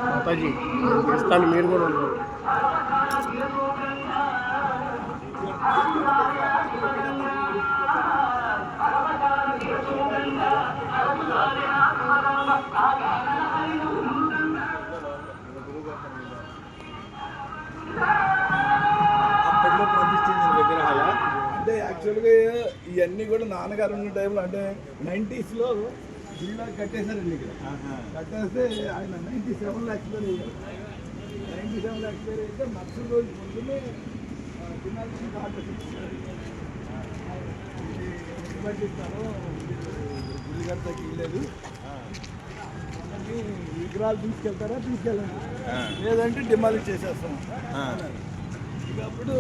మాతాజీ చేస్తాను, మీరు కూడా ఉన్నారు. అప్పట్లో ప్రతిష్ఠించిన విగ్రహాల అంటే యాక్చువల్గా ఇవన్నీ కూడా నాన్నగారు ఉన్న టైంలో అంటే 90s జిల్లా కట్టేశారండి ఇక్కడ. కట్టేస్తే ఆయన 97లో ఎక్స్పైర్ అయ్యారు. 97లో ఎక్స్పైర్ అయితే మరుసటి రోజు పొద్దున్నే తినాల్సిన ఆర్డర్ పట్టిస్తాను గుడి గంటకి వెళ్ళలేదు. విగ్రహాలు తీసుకెళ్తారా తీసుకెళ్ళండి, లేదంటే డిమాలిష్ చేసేస్తాం. ఇక అప్పుడు